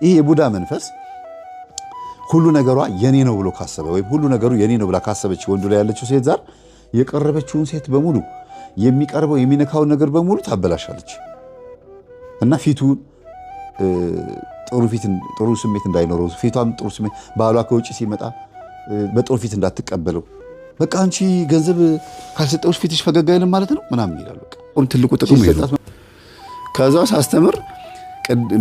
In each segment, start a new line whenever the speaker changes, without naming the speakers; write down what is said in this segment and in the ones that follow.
ይሄ የቡዳ መንፈስ ሁሉ ነገሯ የኔ ነው ብሎ ካሰበ ወይም ሁሉ ነገሩ የኔ ነው ብላ ካሰበች ወንዱ ላይ ያለችው ሴት ዛር የቀረበችውን ሴት በሙሉ የሚቀርበው የሚነካው ነገር በሙሉ ታበላሻለች እና ፊቱን ጥሩ ስሜት እንዳይኖረው ፊቷም ጥሩ ስሜት ባሏ ከውጪ ሲመጣ በጥሩ ፊት እንዳትቀበለው በቃ አንቺ ገንዘብ ካልሰጠውሽ ፊትሽ ፈገግ አይልም ማለት ነው ምናምን ይላል። በቃ ትልቁ ጥቅሙ ይሰጣት። ከዛ ሳስተምር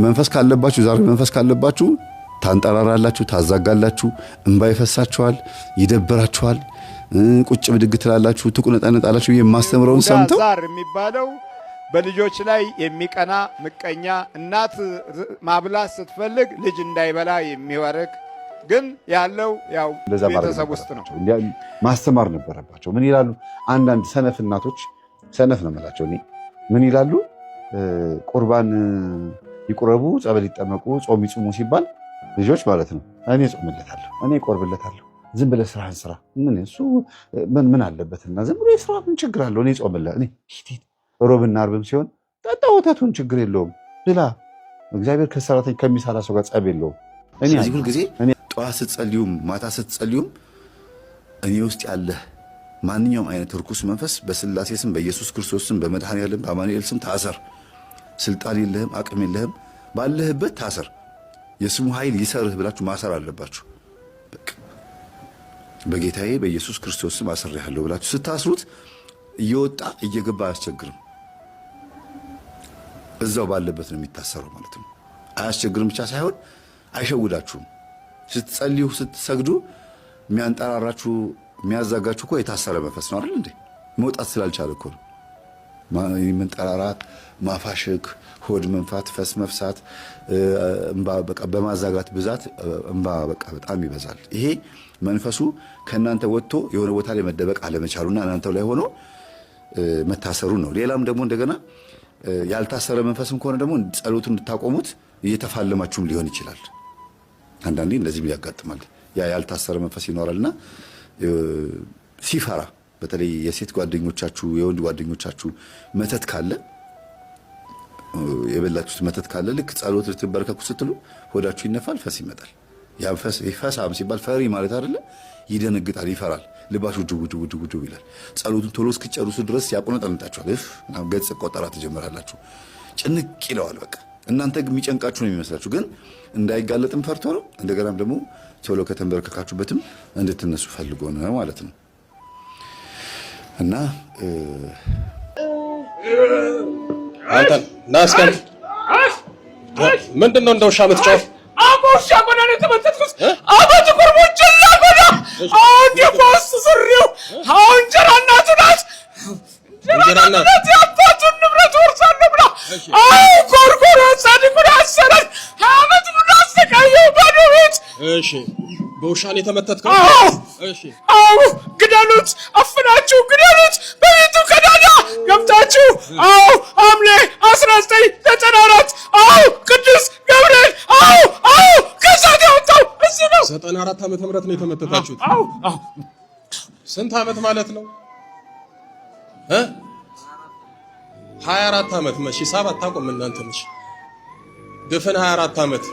መንፈስ ካለባችሁ ዛሬ መንፈስ ካለባችሁ ታንጠራራላችሁ፣ ታዛጋላችሁ፣ እንባ ይፈሳችኋል፣ ይደብራችኋል፣ ቁጭ ብድግ ትላላችሁ፣ ትቁነጠነጣላችሁ። የማስተምረውን ሰምተው
ዛር የሚባለው በልጆች ላይ የሚቀና ምቀኛ እናት ማብላት ስትፈልግ ልጅ እንዳይበላ የሚወርቅ ግን ያለው ያው ቤተሰብ ውስጥ ነው።
ማስተማር ነበረባቸው። ምን ይላሉ አንዳንድ ሰነፍ እናቶች፣ ሰነፍ ነው የምላቸው እኔ ምን ይላሉ ቁርባን ይቁረቡ፣ ጸበል ይጠመቁ፣ ጾም ይጹሙ ሲባል ልጆች ማለት ነው እኔ ጾምለታለሁ፣ እኔ ቆርብለታለሁ፣ ዝም ብለህ ስራህን ስራ ምን አለበትና ዝም ብሎ ስራ ምን ችግር አለው እኔ ጾምለህ እኔ ሮብና አርብም ሲሆን ጠጣ ወተቱን ችግር የለውም ብላ እግዚአብሔር ከሰራተኛ ከሚሰራ ሰው ጋር ጸብ የለውም። እኔ እዚህ ሁሉ ጊዜ ጠዋት ስትጸልዩም ማታ ስትጸልዩም እኔ ውስጥ ያለ ማንኛውም አይነት ርኩስ መንፈስ በስላሴ ስም በኢየሱስ ክርስቶስ ስም በመድኃኔዓለም በአማኑኤል ስም ታሰር። ስልጣን የለህም፣ አቅም የለህም፣ ባለህበት ታሰር፣ የስሙ ኃይል ይሰርህ ብላችሁ ማሰር አለባችሁ። በጌታዬ በኢየሱስ ክርስቶስ ስም አስሬሃለሁ ብላችሁ ስታስሩት እየወጣ እየገባ አያስቸግርም። እዛው ባለበት ነው የሚታሰረው ማለት ነው። አያስቸግርም ብቻ ሳይሆን አይሸውዳችሁም። ስትጸልዩ ስትሰግዱ የሚያንጠራራችሁ የሚያዛጋችሁ እኮ የታሰረ መንፈስ ነው አይደል እንዴ? መውጣት ስላልቻለ እኮ ነው። መንጠራራት፣ ማፋሸክ፣ ሆድ መንፋት፣ ፈስ መፍሳት፣ እንባ በቃ በማዛጋት ብዛት እንባ በቃ በጣም ይበዛል። ይሄ መንፈሱ ከእናንተ ወጥቶ የሆነ ቦታ ላይ መደበቅ አለመቻሉና እናንተው ላይ ሆኖ መታሰሩ ነው። ሌላም ደግሞ እንደገና ያልታሰረ መንፈስም ከሆነ ደግሞ ጸሎቱን እንድታቆሙት እየተፋለማችሁም ሊሆን ይችላል። አንዳንዴ እንደዚህም ያጋጥማል። ያ ያልታሰረ መንፈስ ይኖራልና ሲፈራ በተለይ የሴት ጓደኞቻችሁ የወንድ ጓደኞቻችሁ መተት ካለ የበላችሁት መተት ካለ ልክ ጸሎት ልትበረከኩ ስትሉ ሆዳችሁ ይነፋል፣ ፈስ ይመጣል። ያ ፈስ ይፈሳም ሲባል ፈሪ ማለት አይደለ? ይደነግጣል፣ ይፈራል፣ ልባችሁ ድው ይላል። ጸሎቱን ቶሎ እስኪጨርሱ ድረስ ያቆነጠንጣችኋል። ገጽ ቆጠራ ትጀምራላችሁ። ጭንቅ ይለዋል በቃ። እናንተ የሚጨንቃችሁ ነው የሚመስላችሁ፣ ግን እንዳይጋለጥም ፈርቶ ነው። እንደገናም ደግሞ ቶሎ ከተንበረከካችሁበትም እንድትነሱ ፈልጎ ነው ማለት ነው። እና
አንተ ናስከን ምንድነው እንደው ሻ መትጫው
አቦሻ ጎና ነው ተመተትኩት አባቱ ቆርቦችላ ጎና አሁን የፖስ ሱሪው አሁን ጀራናቱ ናት ጀራናቱ ያባቱን ንብረት ወርሳለሁ ብላ አይ ኮርኮሮ ሳዲቁን አሰረን አመት ሙሉ አስተካየው ባዶ ቤት።
እሺ በውሻን የተመተትከው? እሺ
አው ግደሉት፣ አፍናችሁ ግደሉት፣ በቤቱ ቀዳዳ ገብታችሁ። አው ሐምሌ 1994 አው ቅዱስ ገብርኤል አው ከሳት ያወጣው እዚህ ነው።
94 ዓመተ ምህረት ነው የተመተታችሁት?
አው
ስንት ዓመት ማለት ነው? 24 ዓመት መቼ ሂሳብ አታውቁም እናንተ ነሽ። ድፍን 24 ዓመት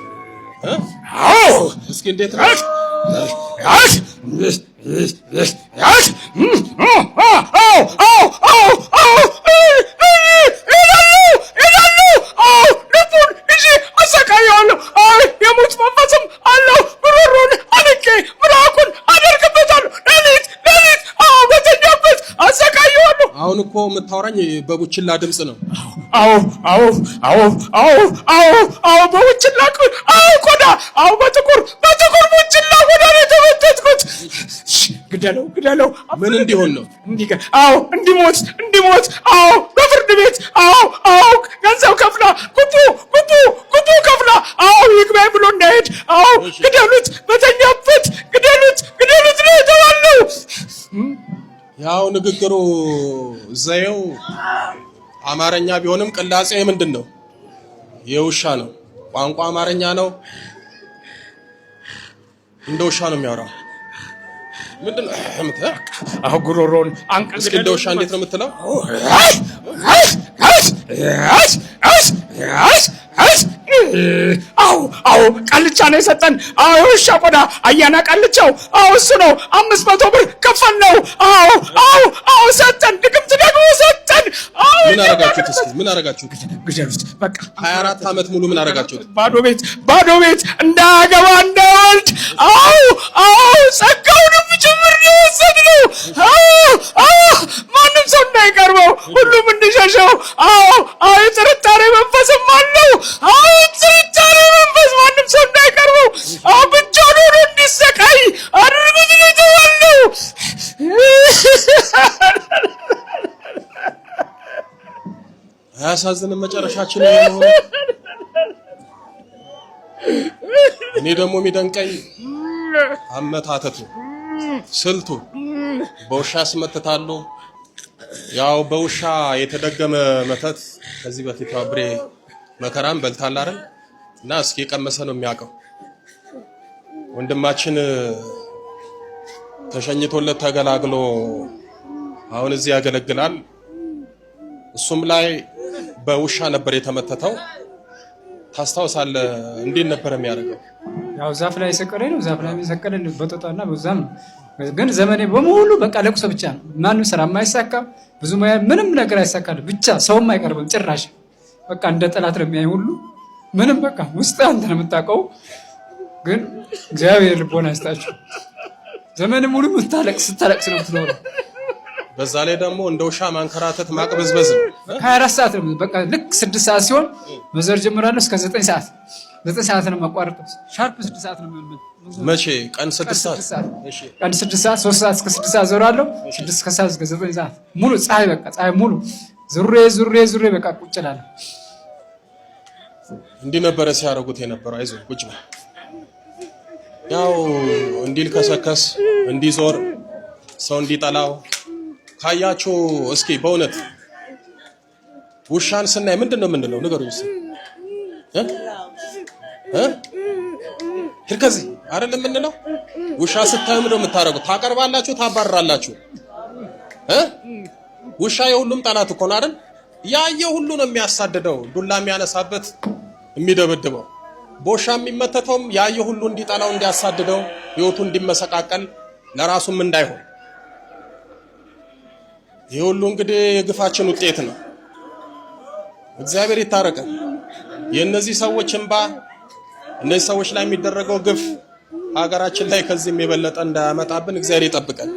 አው
እስኪ እንዴት ነው? የሙት መንፈስም አለው። ብሩሩን አንቄ ምራቁን አደርግበታለሁ። ሌሊት በተኛበት አሰቃየዋለሁ። አሁን እኮ የምታወራኝ በቡችላ ድምፅ ነው።
አዎ በቡችላ ቆዳ በጥቁር ቡችላ ቆዳ ነው የተመተትኩት። ግደለው።
ምን እንዲሆን ነው?
እንዲሞት። በፍርድ ቤት ገንዘብ ከፍላ ጉቦ ከፍላ ይግባኝ ብሎ እንዳይሄድ ግደሉት፣ በተኛበት ግደሉት ነው የተባለው።
ያው ንግግሩ ዘየው አማርኛ ቢሆንም ቅላጼ ምንድን ነው? የውሻ ነው። ቋንቋ አማርኛ ነው። እንደ ውሻ ነው የሚያወራው። ምንድነው?
ጉሮሮን አንቀጽ
እስኪ እንደ ውሻ እንዴት ነው የምትለው?
አዎ ቃልቻ ነው የሰጠን። አዎ ውሻ ቆዳ አያና ቃልቻው እሱ ነው። 500 ብር ከፈል ነው። አዎ ሰጠን። ድግምት ደግሞ ሰጠን።
ምን አረጋችሁት? እስኪ ምን አረጋችሁት?
ግደሉት በቃ
24 ዓመት ሙሉ ምን አረጋችሁት?
ባዶ ቤት እንዳያገባ እንዳይወልድ። አዎ ጸጋውንም ጭምር ነው የወሰድነው። ማንም ሰው እንዳይቀርበው ሁሉም እንዲሸሸው። የጥርጣሬ መንፈስም አለው። ጥርጣሬ መንፈስ ማንም ሰው እንዳይቀርበው ብቻውን ሆኖ እንዲሰቃይ አድርጉት ነው።
አያሳዝንም መጨረሻችን ነው። እኔ ደግሞ የሚደንቀኝ አመታተቱ ስልቱ በውሻ ያስመትታሉ። ያው በውሻ የተደገመ መተት ከዚህ በፊት አብሬ መከራም በልታል አይደል? እና እስኪ የቀመሰ ነው የሚያውቀው። ወንድማችን ተሸኝቶለት ተገላግሎ አሁን እዚህ ያገለግላል። እሱም ላይ በውሻ ነበር የተመተተው። ታስታውሳለህ? እንዴት ነበር የሚያደርገው?
ያው ዛፍ ላይ ሰቀለኝ ነው። ዛፍ ላይ ሰቀለኝ በጦጣና በዛም ነው። ግን ዘመኔ በሙሉ በቃ ለቅሶ ብቻ ነው። ማንም ስራ የማይሳካም ብዙ ምንም ነገር አይሳካልም። ብቻ ሰውም አይቀርብም ጭራሽ። በቃ እንደ ጠላት ነው የሚያይ ሁሉ ምንም በቃ ውስጥ አንተ ነው የምታውቀው። ግን እግዚአብሔር ልቦና ይስጣችሁ። ዘመኔ ሙሉ ስታለቅስ ነው የምትኖረው።
በዛ ላይ ደግሞ እንደ ውሻ ማንከራተት ማቅበዝበዝ ነው።
24 ሰዓት ነው በቃ ልክ 6 ሰዓት ሲሆን መዘር ጀምራለሁ እስከ 9 ሰዓት 9 ሰዓት ነው ማቋረጥ። ሻርፕ 6 ሰዓት ነው የሚሆነው።
መቼ ቀን 6 ሰዓት?
እሺ ቀን 6 ሰዓት 3 ሰዓት እስከ 6 ሰዓት ዞራለሁ። 6 ሰዓት እስከ 9 ሰዓት ሙሉ ፀሐይ በቃ ፀሐይ ሙሉ ዙሬ በቃ ቁጭ እላለሁ።
እንዲህ ነበረ ሲያደርጉት የነበረው። አይዞህ ቁጭ በል። ያው እንዲልከሰከስ እንዲዞር ሰው እንዲጠላው ካያችሁ እስኪ በእውነት ውሻን ስናይ ምንድን ነው የምንለው? ንገሩኝ እስኪ። ሂድ ከዚህ አይደለም የምንለው? ውሻ ስታዩ ምንድን ነው የምታደርጉት? ታቀርባላችሁ? ታባርራላችሁ? ውሻ የሁሉም ጠላት እኮ ነው አይደል? ያየ ሁሉ ነው የሚያሳድደው፣ ዱላ የሚያነሳበት፣ የሚደበድበው። በውሻ የሚመተተውም ያየ ሁሉ እንዲጠላው፣ እንዲያሳድደው፣ ህይወቱ እንዲመሰቃቀል፣ ለራሱም እንዳይሆን። ይህ ሁሉ እንግዲህ የግፋችን ውጤት ነው። እግዚአብሔር ይታረቀን። የእነዚህ ሰዎች እንባ፣ እነዚህ ሰዎች ላይ የሚደረገው ግፍ ሀገራችን ላይ ከዚህም የበለጠ እንዳያመጣብን እግዚአብሔር ይጠብቀን።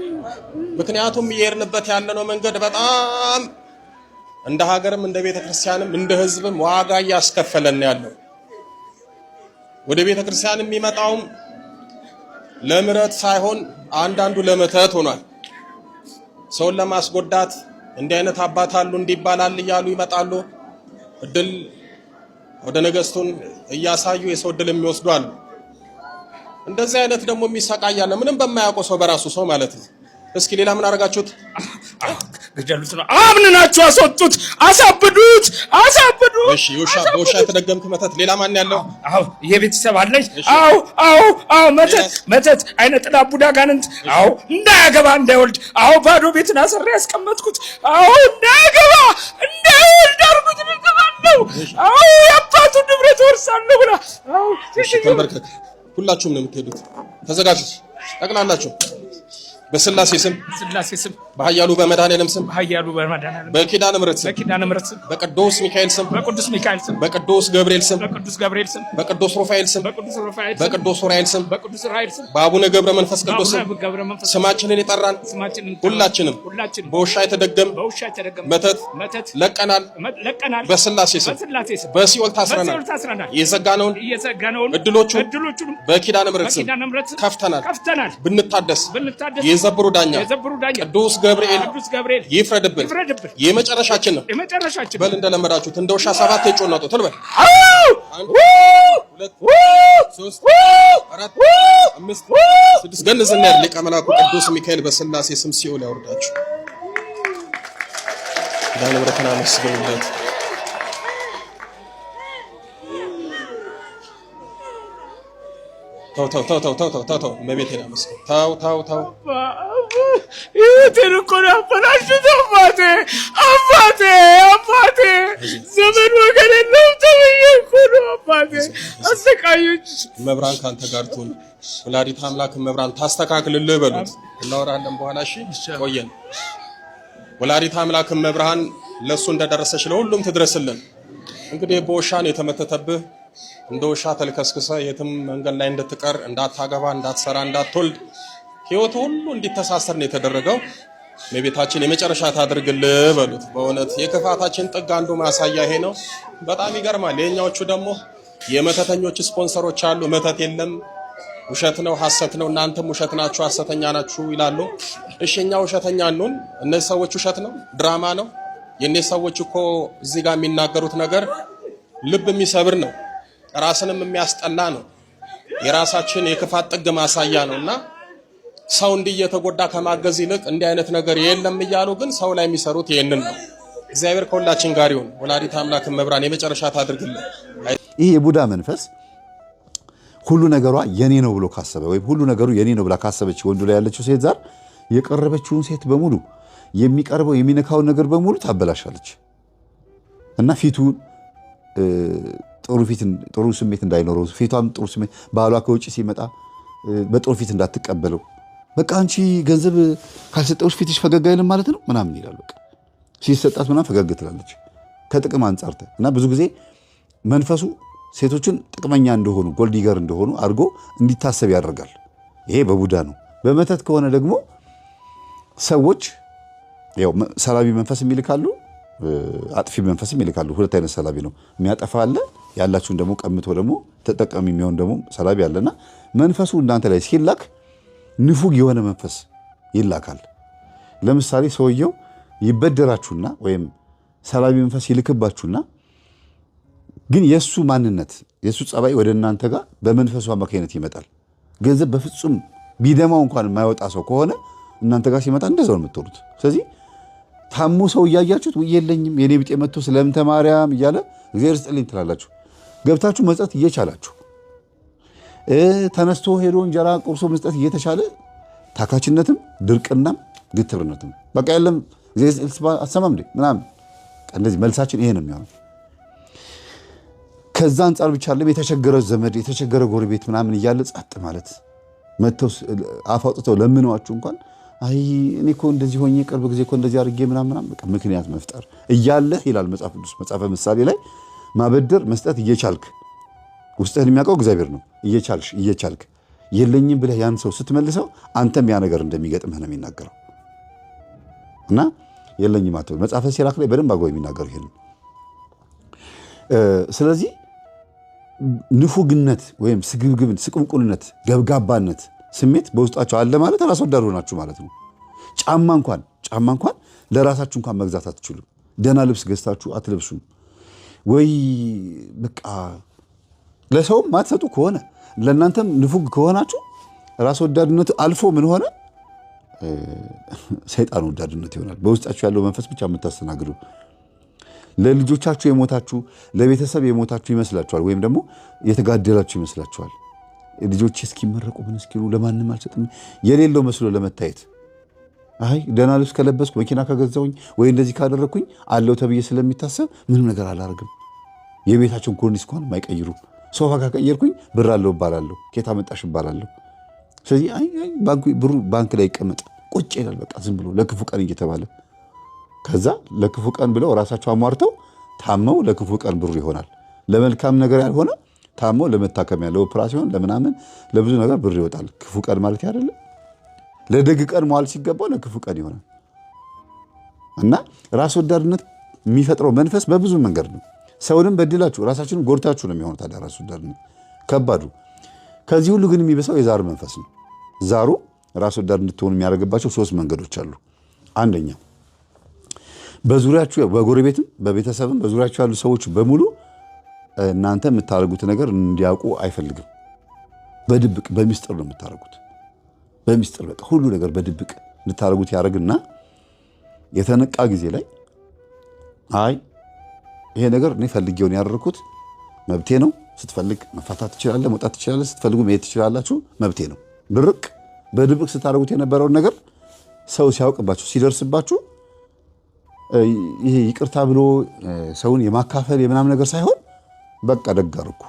ምክንያቱም እየሄድንበት ያለነው መንገድ በጣም እንደ ሀገርም እንደ ቤተክርስቲያንም እንደ ህዝብም ዋጋ እያስከፈለን ያለው። ወደ ቤተክርስቲያን የሚመጣውም ለምሕረት ሳይሆን አንዳንዱ ለመተት ሆኗል። ሰውን ለማስጎዳት እንዲህ አይነት አባት አሉ እንዲባላል እያሉ ይመጣሉ። እድል ወደ ነገስቱን እያሳዩ የሰው እድል የሚወስዱ አሉ። እንደዚህ አይነት ደግሞ የሚሰቃያለ ምንም በማያውቀው ሰው በራሱ ሰው ማለት ነው። እስኪ ሌላ ምን አደረጋችሁት?
ገደሉት ነው። አምንናችሁ አስወጡት፣ አሳብዱት።
እሺ በውሻ የተደገምክ መተት ሌላ ማን ያለው?
የቤተሰብ አለኝ። መተት አይነ ጥላ ቡዳ ጋንንት። እንዳያገባ እንዳይወልድ። ባዶ ቤትን አሰራ ያስቀመጥኩት። እንዳያገባ እንዳይወልድ አርጉት ነው። የአባቱ ንብረት ወርሳለሁ ብላ።
እሺ ተንበርከክ። ሁላችሁም ነው የምትሄዱት። ተዘጋጁ ጠቅላላችሁ። በስላሴ ስም በኃያሉ በመድኃኔዓለም ስም በኪዳነ ምሕረት ስም በቅዱስ ሚካኤል ስም በቅዱስ ገብርኤል ስም በቅዱስ ሩፋኤል ስም በቅዱስ ኡራኤል ስም በአቡነ ገብረ መንፈስ ቅዱስ ስም ስማችንን የጠራን ሁላችንም በውሻ የተደገም መተት ለቀናል። በስላሴ ስም በሲኦል ታስረናል። የዘጋነውን እድሎቹን በኪዳነ ምሕረት ስም ከፍተናል። ብንታደስ የዘብሩ ዳኛ ቅዱስ ገብርኤል ይፍረድብን። የመጨረሻችን ነው። በል እንደለመዳችሁት እንደ ውሻ 7 የጮህ ናጡ ተልበል። 1 2 3 4 5 6 ገንዘና ሊቀ መላኩ ቅዱስ ሚካኤል በስላሴ ስም ሲኦል ያወርዳችሁ። ዳነ ምሕረትን አመስግኑለት። ተው መቤቴን አመስግን። ተው
ይሄን እኮ ነው ያበላሽት አባቴ አባቴ ዘመን ወገን የለውም ተብዬ እኮ ነው አባቴ አሰቃዮች።
መብራን ካንተ ጋር ትሁን። ወላዲተ አምላክ መብራን ታስተካክልልህ በሉት። እናወራለን በኋላ እሺ። ቆየን። ወላዲተ አምላክ መብራን ለሱ እንደደረሰች ለሁሉም ትድረስልን። እንግዲህ በውሻን የተመተተብህ እንደ ውሻ ተልከስክሰ የትም መንገድ ላይ እንድትቀር እንዳታገባ፣ እንዳትሰራ፣ እንዳትወልድ ህይወት ሁሉ እንዲተሳሰር ነው የተደረገው። ለቤታችን የመጨረሻ ታድርግልህ በሉት። በእውነት የክፋታችን ጥግ አንዱ ማሳያ ይሄ ነው። በጣም ይገርማል። የኛዎቹ ደግሞ የመተተኞች ስፖንሰሮች አሉ። መተት የለም ውሸት ነው ሐሰት ነው እናንተም ውሸት ናችሁ ሐሰተኛ ናችሁ ይላሉ። እሺኛ ውሸተኛ ነን። እነዚህ ሰዎች ውሸት ነው ድራማ ነው። የእነዚህ ሰዎች እኮ እዚህ ጋር የሚናገሩት ነገር ልብ የሚሰብር ነው። ራስንም የሚያስጠላ ነው። የራሳችን የክፋት ጥግ ማሳያ ነውና ሰው እንዲህ እየተጎዳ ከማገዝ ይልቅ እንዲህ አይነት ነገር የለም እያሉ ግን ሰው ላይ የሚሰሩት ይሄንን ነው። እግዚአብሔር ከሁላችን ጋር ይሁን። ወላዲተ አምላክ መብራን የመጨረሻ ታድርግልን።
ይሄ የቡዳ መንፈስ ሁሉ ነገሯ የኔ ነው ብሎ ካሰበ ወይም ሁሉ ነገሩ የኔ ነው ብላ ካሰበች ወንዱ ላይ ያለችው ሴት ዛር የቀረበችውን ሴት በሙሉ የሚቀርበው የሚነካውን ነገር በሙሉ ታበላሻለች እና ፊቱን ጥሩ ስሜት እንዳይኖረው ፊቷም ጥሩ ስሜት ባሏ ከውጭ ሲመጣ በጥሩ ፊት እንዳትቀበለው በቃ አንቺ ገንዘብ ካልሰጠውሽ ፊትሽ ፈገግ አይልም ማለት ነው ምናምን ይላል። በቃ ሲሰጣት ምናምን ፈገግ ትላለች ከጥቅም አንጻር እና ብዙ ጊዜ መንፈሱ ሴቶችን ጥቅመኛ እንደሆኑ ጎልዲገር እንደሆኑ አድርጎ እንዲታሰብ ያደርጋል። ይሄ በቡዳ ነው። በመተት ከሆነ ደግሞ ሰዎች ያው ሰላቢ መንፈስ ይልካሉ፣ አጥፊ መንፈስ ይልካሉ። ሁለት አይነት ሰላቢ ነው። የሚያጠፋ አለ፣ ያላችሁን ደግሞ ቀምቶ ደግሞ ተጠቃሚ የሚሆን ደግሞ ሰላቢ አለና መንፈሱ እናንተ ላይ ሲላክ ንፉግ የሆነ መንፈስ ይላካል። ለምሳሌ ሰውየው ይበደራችሁና ወይም ሰላቢ መንፈስ ይልክባችሁና ግን የሱ ማንነት የሱ ጸባይ ወደ እናንተ ጋር በመንፈሱ አማካኝነት ይመጣል። ገንዘብ በፍጹም ቢደማው እንኳን የማይወጣ ሰው ከሆነ እናንተ ጋር ሲመጣ እንደዛው ነው የምትወሩት። ስለዚህ ታሞ ሰው እያያችሁት የለኝም የኔ ቢጤ መጥቶ ስለምንተ ማርያም እያለ እግዚአብሔር ይስጥልኝ ትላላችሁ። ገብታችሁ መስጠት እየቻላችሁ ተነስቶ ሄዶ እንጀራ ቆርሶ መስጠት እየተቻለ ታካችነትም ድርቅናም ግትርነትም በቃ የለም እግዚአብሔር አሰማም እንዴ ምናምን እንደዚህ መልሳችን ይሄ ነው የሚሆነው። ከዛ አንጻር ብቻ አይደለም የተቸገረ ዘመድ የተቸገረ ጎረቤት ምናምን እያለ ጸጥ ማለት መተው አፍ አውጥተው ለምነዋችሁ እንኳን አይ እኔ እኮ እንደዚህ ሆኜ ቅርብ ጊዜ እኮ እንደዚህ አድርጌ ምናምን በቃ ምክንያት መፍጠር እያለ ይላል መጽሐፍ ቅዱስ መጽሐፈ ምሳሌ ላይ ማበደር መስጠት እየቻልክ ውስጥህን የሚያውቀው እግዚአብሔር ነው። እየቻልክ የለኝም ብለህ ያን ሰው ስትመልሰው አንተም ያ ነገር እንደሚገጥምህ ነው የሚናገረው እና የለኝም አትበል። መጽሐፈ ሲራክ ላይ በደንብ አግባብ የሚናገረው ይሄን። ስለዚህ ንፉግነት ወይም ስግብግብን ስቁንቁንነት ገብጋባነት ስሜት በውስጣቸው አለ ማለት ራስ ወዳድ ሆናችሁ ማለት ነው። ጫማ እንኳን ለራሳችሁ እንኳን መግዛት አትችሉም። ደህና ልብስ ገዝታችሁ አትለብሱም ወይ በቃ ለሰውም ማትሰጡ ከሆነ ለእናንተም ንፉግ ከሆናችሁ ራስ ወዳድነት አልፎ ምን ሆነ ሰይጣን ወዳድነት ይሆናል። በውስጣችሁ ያለው መንፈስ ብቻ የምታስተናግዱ ለልጆቻችሁ የሞታችሁ ለቤተሰብ የሞታችሁ ይመስላችኋል፣ ወይም ደግሞ የተጋደላችሁ ይመስላችኋል። ልጆች እስኪመረቁ ምን እስኪሉ ለማንም አልሰጥም የሌለው መስሎ ለመታየት አይ ደህና ልብስ ከለበስኩ መኪና ከገዛውኝ ወይ እንደዚህ ካደረግኩኝ አለው ተብዬ ስለሚታሰብ ምንም ነገር አላደርግም። የቤታቸውን ኮርኒስ እንኳን የማይቀይሩ ሶፋ ካቀየርኩኝ ብር አለው እባላለሁ፣ ኬታ መጣሽ እባላለሁ። ስለዚህ አይ ብሩ ባንክ ላይ ይቀመጥ ቁጭ ይላል በቃ ዝም ብሎ ለክፉ ቀን እየተባለ ከዛ ለክፉ ቀን ብለው ራሳቸው አሟርተው ታመው ለክፉ ቀን ብሩ ይሆናል። ለመልካም ነገር ያልሆነ ታመው ለመታከሚያ ለኦፕራሲዮን ለምናምን ለብዙ ነገር ብር ይወጣል። ክፉ ቀን ማለት አይደለም። ለደግ ቀን መዋል ሲገባው ለክፉ ቀን ይሆናል። እና ራስ ወዳድነት የሚፈጥረው መንፈስ በብዙ መንገድ ነው። ሰውንም በድላችሁ ራሳችሁንም ጎድታችሁ ነው የሚሆነው። ታዲያ ራስ ወዳድነት ከባዱ። ከዚህ ሁሉ ግን የሚበሳው የዛር መንፈስ ነው። ዛሩ ራስ ወዳድ እንድትሆኑ የሚያደርግባቸው 3 መንገዶች አሉ። አንደኛ በዙሪያችሁ በጎረቤትም በቤተሰብም በዙሪያችሁ ያሉ ሰዎች በሙሉ እናንተ የምታደርጉት ነገር እንዲያውቁ አይፈልግም። በድብቅ በሚስጥር ነው የምታደርጉት። በሚስጥር በቃ ሁሉ ነገር በድብቅ እንድታደርጉት ያደርግና የተነቃ ጊዜ ላይ አይ ይሄ ነገር እኔ ፈልጌውን ያደረኩት መብቴ ነው፣ ስትፈልግ መፋታት ትችላለህ፣ መውጣት ትችላለህ፣ ስትፈልጉ መሄድ ትችላላችሁ፣ መብቴ ነው። ድርቅ በድብቅ ስታደርጉት የነበረውን ነገር ሰው ሲያውቅባችሁ ሲደርስባችሁ ይሄ ይቅርታ ብሎ ሰውን የማካፈል የምናምን ነገር ሳይሆን በቃ ደግ አደረኩ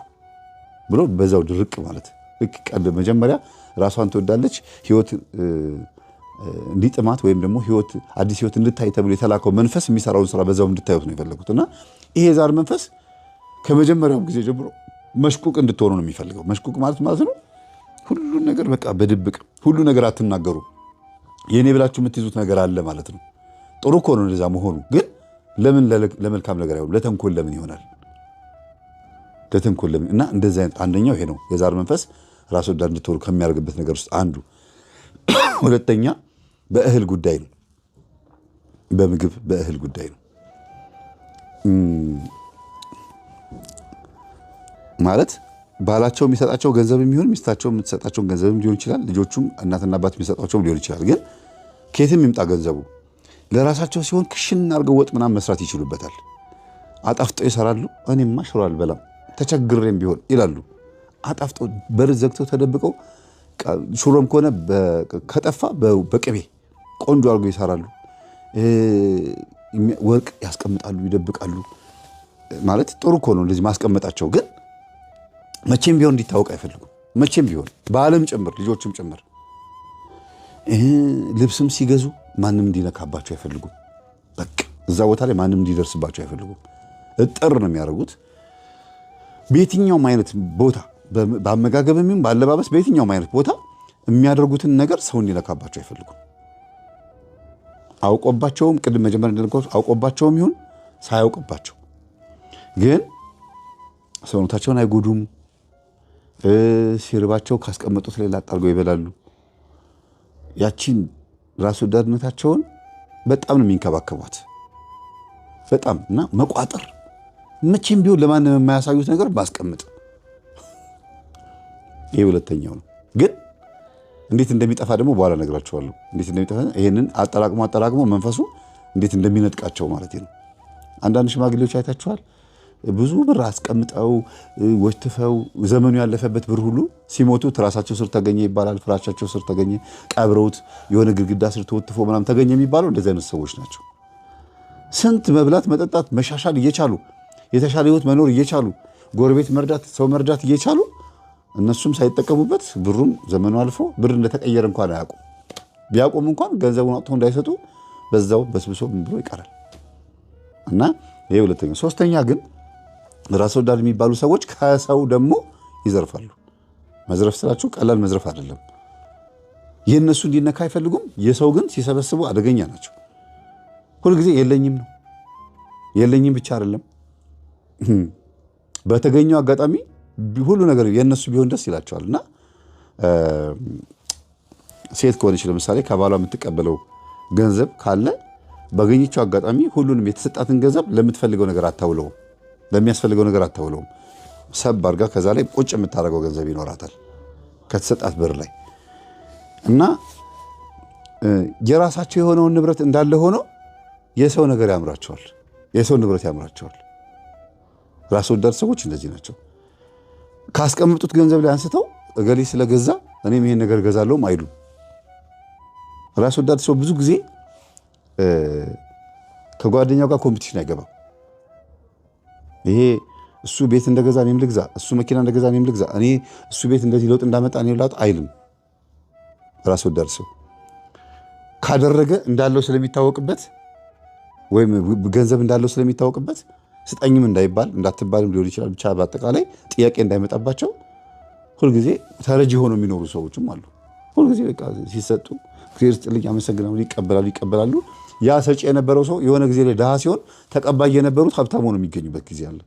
ብሎ በዛው ድርቅ ማለት ልክ ቀደም መጀመሪያ ራሷን ትወዳለች ህይወት እንዲጥማት ወይም ደግሞ ህይወት አዲስ ህይወት እንድታይ ተብሎ የተላከው መንፈስ የሚሰራውን ስራ በዛው እንድታዩት ነው የፈለጉትና ይሄ ዛር መንፈስ ከመጀመሪያው ጊዜ ጀምሮ መሽቁቅ እንድትሆኑ ነው የሚፈልገው። መሽቁቅ ማለት ነው ሁሉ ነገር በቃ በድብቅ ሁሉ ነገር አትናገሩ፣ የኔ ብላችሁ የምትይዙት ነገር አለ ማለት ነው። ጥሩ እኮ ነው እንደዛ መሆኑ፣ ግን ለምን ለመልካም ነገር አይሆንም? ለተንኮል ለምን ይሆናል? ለተንኮል ለምን? እና እንደዚህ አይነት አንደኛው ይሄ ነው የዛር መንፈስ ራስ ወዳድ እንድትሆኑ ከሚያደርግበት ነገር ውስጥ አንዱ። ሁለተኛ በእህል ጉዳይ ነው። በምግብ በእህል ጉዳይ ነው ማለት ባላቸው የሚሰጣቸው ገንዘብ የሚሆን ሚስታቸው የምትሰጣቸው ገንዘብም ሊሆን ይችላል። ልጆቹም እናትና አባት የሚሰጣቸውም ሊሆን ይችላል። ግን ከየትም ይምጣ ገንዘቡ ለራሳቸው ሲሆን ክሽን አድርገው ወጥ ምናምን መስራት ይችሉበታል። አጣፍጠው ይሰራሉ። እኔማ ሽሮ አልበላም ተቸግሬም ቢሆን ይላሉ። አጣፍጠው በር ዘግተው ተደብቀው ሽሮም ከሆነ ከጠፋ በቅቤ ቆንጆ አድርገው ይሰራሉ። ወርቅ ያስቀምጣሉ፣ ይደብቃሉ። ማለት ጥሩ እኮ ነው እንደዚህ ማስቀመጣቸው። ግን መቼም ቢሆን እንዲታወቅ አይፈልጉም። መቼም ቢሆን በዓለም ጭምር ልጆችም ጭምር ልብስም ሲገዙ ማንም እንዲነካባቸው አይፈልጉም። በቃ እዛ ቦታ ላይ ማንም እንዲደርስባቸው አይፈልጉም። እጥር ነው የሚያደርጉት። በየትኛውም አይነት ቦታ በአመጋገብም ይሁን በአለባበስ በየትኛውም አይነት ቦታ የሚያደርጉትን ነገር ሰው እንዲነካባቸው አይፈልጉም። አውቆባቸውም ቅድም መጀመሪያ እንደነገርኩት አውቆባቸውም ይሁን ሳያውቅባቸው ግን ሰውነታቸውን አይጎዱም። ሲርባቸው ካስቀመጡት ላይ ላጥ አድርገው ይበላሉ። ያቺን ራስ ወዳድነታቸውን በጣም ነው የሚንከባከቧት። በጣም እና መቋጠር መቼም ቢሆን ለማንም የማያሳዩት ነገር ማስቀመጥ፣ ይሄ ሁለተኛው ነው። ግን እንዴት እንደሚጠፋ ደግሞ በኋላ እነግራችኋለሁ። እንዴት እንደሚጠፋ ይሄንን አጠራቅሞ መንፈሱ እንዴት እንደሚነጥቃቸው ማለት ነው። አንዳንድ ሽማግሌዎች አይታችኋል። ብዙ ብር አስቀምጠው ወትፈው ዘመኑ ያለፈበት ብር ሁሉ ሲሞቱ ትራሳቸው ስር ተገኘ ይባላል። ፍራቻቸው ስር ተገኘ፣ ቀብረውት የሆነ ግድግዳ ስር ተወትፎ ምናምን ተገኘ የሚባለው እንደዚህ አይነት ሰዎች ናቸው። ስንት መብላት፣ መጠጣት፣ መሻሻል እየቻሉ የተሻለ ህይወት መኖር እየቻሉ ጎረቤት መርዳት፣ ሰው መርዳት እየቻሉ እነሱም ሳይጠቀሙበት ብሩም ዘመኑ አልፎ ብር እንደተቀየረ እንኳን አያውቁም። ቢያውቁም እንኳን ገንዘቡን አውጥተው እንዳይሰጡ በዛው በስብሶ ምን ብሎ ይቀራል። እና ይሄ ሁለተኛ። ሶስተኛ ግን ራስ ወዳድ የሚባሉ ሰዎች ከሰው ደግሞ ይዘርፋሉ። መዝረፍ ስላችሁ ቀላል መዝረፍ አይደለም። የእነሱ እንዲነካ አይፈልጉም። የሰው ግን ሲሰበስቡ አደገኛ ናቸው። ሁልጊዜ የለኝም ነው። የለኝም ብቻ አይደለም፣ በተገኘው አጋጣሚ ሁሉ ነገር የእነሱ ቢሆን ደስ ይላቸዋል። እና ሴት ከሆነች ለምሳሌ ከባሏ የምትቀበለው ገንዘብ ካለ ባገኘችው አጋጣሚ ሁሉንም የተሰጣትን ገንዘብ ለምትፈልገው ነገር አታውለውም፣ ለሚያስፈልገው ነገር አታውለውም። ሰብ አድርጋ ከዛ ላይ ቁጭ የምታደርገው ገንዘብ ይኖራታል ከተሰጣት ብር ላይ። እና የራሳቸው የሆነውን ንብረት እንዳለ ሆኖ የሰው ነገር ያምራቸዋል፣ የሰው ንብረት ያምራቸዋል። ራስ ወዳድ ሰዎች እንደዚህ ናቸው። ካስቀምጡት ገንዘብ ላይ አንስተው እገሌ ስለገዛ እኔም ይሄን ነገር ገዛለሁም አይሉም። ራስ ወዳድ ሰው ብዙ ጊዜ ከጓደኛው ጋር ኮምፒቲሽን አይገባም። ይሄ እሱ ቤት እንደገዛ እኔም ልግዛ፣ እሱ መኪና እንደገዛ እኔም ልግዛ፣ እኔ እሱ ቤት እንደዚህ ለውጥ እንዳመጣ እኔም ላውጥ አይልም። ራስ ወዳድ ሰው ካደረገ እንዳለው ስለሚታወቅበት ወይም ገንዘብ እንዳለው ስለሚታወቅበት ስጠኝም እንዳይባል እንዳትባልም ሊሆን ይችላል። ብቻ በአጠቃላይ ጥያቄ እንዳይመጣባቸው ሁልጊዜ ተረጂ ሆነው የሚኖሩ ሰዎችም አሉ። ሁልጊዜ በቃ ሲሰጡ እግዚአብሔር ይስጥልኝ አመሰግናለሁ ይቀበላሉ። ያ ሰጪ የነበረው ሰው የሆነ ጊዜ ላይ ድሃ ሲሆን ተቀባይ የነበሩት ሀብታም ሆነው የሚገኙበት ጊዜ አለ።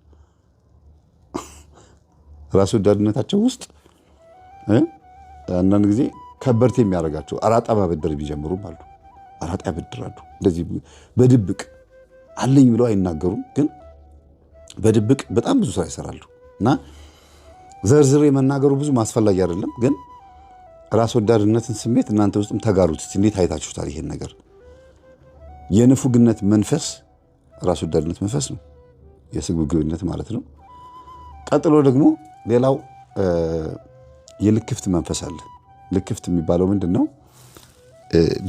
ራስ ወዳድነታቸው ውስጥ አንዳንድ ጊዜ ከበርቴ የሚያደርጋቸው አራጣ ማበደር ቢጀምሩም አሉ። አራጣ ያበድራሉ። እንደዚህ በድብቅ አለኝ ብለው አይናገሩም፣ ግን በድብቅ በጣም ብዙ ስራ ይሰራሉ። እና ዘርዝሬ መናገሩ ብዙ ማስፈላጊ አይደለም፣ ግን ራስ ወዳድነትን ስሜት እናንተ ውስጥም ተጋሩት። እንዴት አይታችሁታል ይሄን ነገር? የንፉግነት መንፈስ ራስ ወዳድነት መንፈስ ነው፣ የስግብግብነት ማለት ነው። ቀጥሎ ደግሞ ሌላው የልክፍት መንፈስ አለ። ልክፍት የሚባለው ምንድን ነው?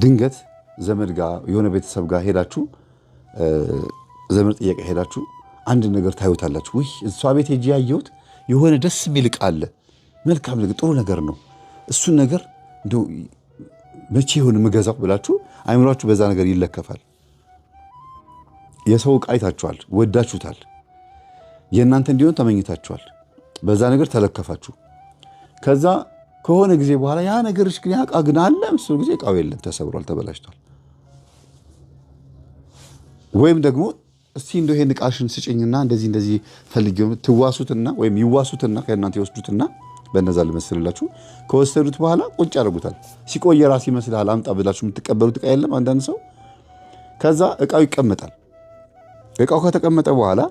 ድንገት ዘመድ ጋር የሆነ ቤተሰብ ጋር ሄዳችሁ ዘመድ ጥያቄ ሄዳችሁ አንድ ነገር ታዩታላችሁ። ውይ እሷ ቤት ሄጄ ያየሁት የሆነ ደስ የሚል ዕቃ አለ፣ መልካም ነገር ጥሩ ነገር ነው፣ እሱን ነገር እንደው መቼ ይሆን የምገዛው ብላችሁ አይምሯችሁ በዛ ነገር ይለከፋል። የሰው ዕቃ አይታችኋል፣ ወዳችሁታል፣ የእናንተ እንዲሆን ተመኝታችኋል፣ በዛ ነገር ተለከፋችሁ። ከዛ ከሆነ ጊዜ በኋላ ያ ነገርሽ ግን ያ ዕቃ ግን አለ ምስሉ ጊዜ ዕቃው የለም፣ ተሰብሯል፣ ተበላሽቷል። ወይም ደግሞ እስቲ እንደው ይሄን ዕቃሽን ስጭኝና እንደዚህ ፈልጌው ትዋሱትና ወይም ይዋሱትና ከእናንተ ይወስዱትና በእነዛ ልመስልላችሁ ከወሰዱት በኋላ ቁጭ ያደርጉታል። ሲቆይ ራስ ይመስልሃል አምጣ ብላችሁ የምትቀበሉት ዕቃ የለም አንዳንድ ሰው። ከዛ ዕቃው ይቀመጣል። ዕቃው ከተቀመጠ በኋላ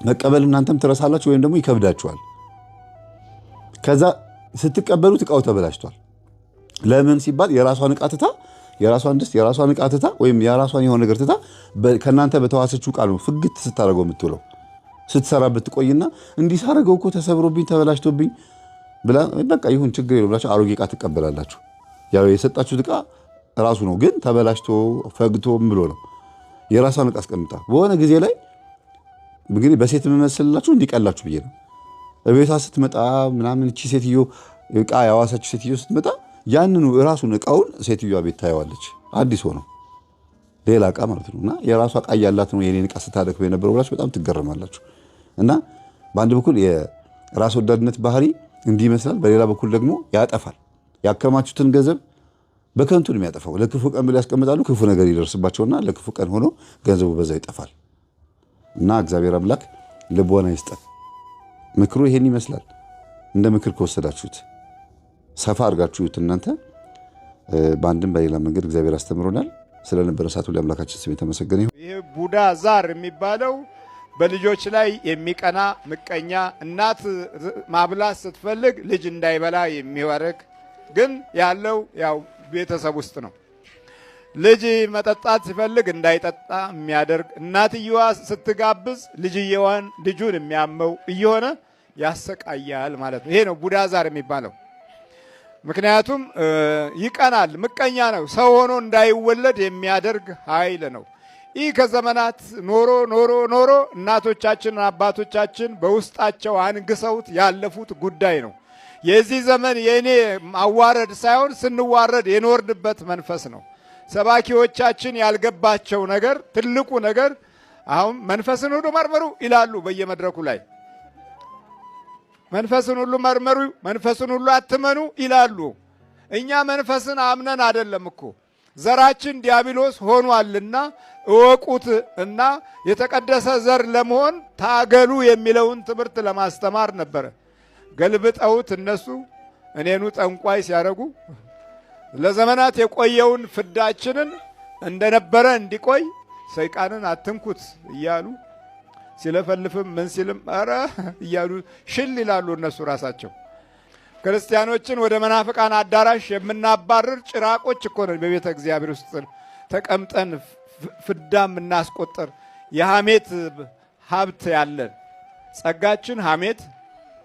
መቀበል እናንተም ትረሳላችሁ ወይም ደግሞ ይከብዳችኋል። ከዛ ስትቀበሉት ዕቃው ተበላሽቷል። ለምን ሲባል የራሷን ዕቃ ትታ የራሷን ድስት የራሷን ዕቃ ትታ ወይም የራሷን የሆነ ነገር ትታ ከእናንተ በተዋሰችው ዕቃ ነው ፍግት ስታደርገው የምትውለው። ስትሰራበት ትቆይና እንዲህ ሳደርገው እኮ ተሰብሮብኝ ተበላሽቶብኝ ብላ በቃ ይሁን ችግር የለውም ብላችሁ አሮጌ ዕቃ ትቀበላላችሁ። ያው የሰጣችሁት ዕቃ ራሱ ነው ግን ተበላሽቶ ፈግቶ ብሎ ነው የራሷን ዕቃ አስቀምጣ። በሆነ ጊዜ ላይ እንግዲህ በሴት የምመስልላችሁ እንዲቀላችሁ ብዬ ነው። እቤቷ ስትመጣ ምናምን እቺ ሴትዮ ዕቃ ያዋሰችው ሴትዮ ስትመጣ ያንኑ ራሱን ዕቃውን ሴትዮዋ ቤት ታየዋለች፣ አዲስ ሆኖ ሌላ ዕቃ ማለት ነው። እና የራሷ ዕቃ ያላት ነው የኔን ዕቃ ስታደክም የነበረው ብላችሁ በጣም ትገረማላችሁ። እና በአንድ በኩል የራስ ወዳድነት ባህሪ እንዲህ ይመስላል፣ በሌላ በኩል ደግሞ ያጠፋል። ያከማቹትን ገንዘብ በከንቱ ነው የሚያጠፋው። ለክፉ ቀን ብለው ያስቀምጣሉ፣ ክፉ ነገር ይደርስባቸውና ለክፉ ቀን ሆኖ ገንዘቡ በዛ ይጠፋል። እና እግዚአብሔር አምላክ ልቦና ይስጠን። ምክሩ ይሄን ይመስላል። እንደ ምክር ከወሰዳችሁት ሰፋ አድርጋችሁት እናንተ በአንድም በሌላ መንገድ እግዚአብሔር አስተምሮናል። ስለነበረ ሰዓቱ ለአምላካችን ስም የተመሰገነ ይሁን።
ይህ ቡዳ ዛር የሚባለው በልጆች ላይ የሚቀና ምቀኛ፣ እናት ማብላት ስትፈልግ ልጅ እንዳይበላ የሚወርቅ ግን ያለው ያው ቤተሰብ ውስጥ ነው። ልጅ መጠጣት ሲፈልግ እንዳይጠጣ የሚያደርግ፣ እናትየዋ ስትጋብዝ ልጁን የሚያመው እየሆነ ያሰቃያል ማለት ነው። ይሄ ነው ቡዳ ዛር የሚባለው። ምክንያቱም ይቀናል፣ ምቀኛ ነው። ሰው ሆኖ እንዳይወለድ የሚያደርግ ኃይል ነው። ይህ ከዘመናት ኖሮ ኖሮ ኖሮ እናቶቻችን አባቶቻችን በውስጣቸው አንግሰውት ያለፉት ጉዳይ ነው። የዚህ ዘመን የእኔ ማዋረድ ሳይሆን ስንዋረድ የኖርንበት መንፈስ ነው። ሰባኪዎቻችን ያልገባቸው ነገር ትልቁ ነገር አሁን መንፈስን ሁሉ መርምሩ ይላሉ በየመድረኩ ላይ። መንፈስን ሁሉ መርምሩ፣ መንፈስን ሁሉ አትመኑ ይላሉ። እኛ መንፈስን አምነን አይደለም እኮ ዘራችን ዲያብሎስ ሆኗልና እወቁት እና የተቀደሰ ዘር ለመሆን ታገሉ የሚለውን ትምህርት ለማስተማር ነበረ። ገልብጠውት እነሱ እኔኑ ጠንቋይ ሲያደርጉ ለዘመናት የቆየውን ፍዳችንን እንደነበረ እንዲቆይ ሰይጣንን አትንኩት እያሉ ሲለፈልፍም ምን ሲልም ኧረ እያሉ ሽል ይላሉ እነሱ ራሳቸው። ክርስቲያኖችን ወደ መናፍቃን አዳራሽ የምናባርር ጭራቆች እኮ ነን። በቤተ እግዚአብሔር ውስጥ ተቀምጠን ፍዳም እናስቆጥር የሐሜት ሀብት ያለን፣ ጸጋችን ሐሜት፣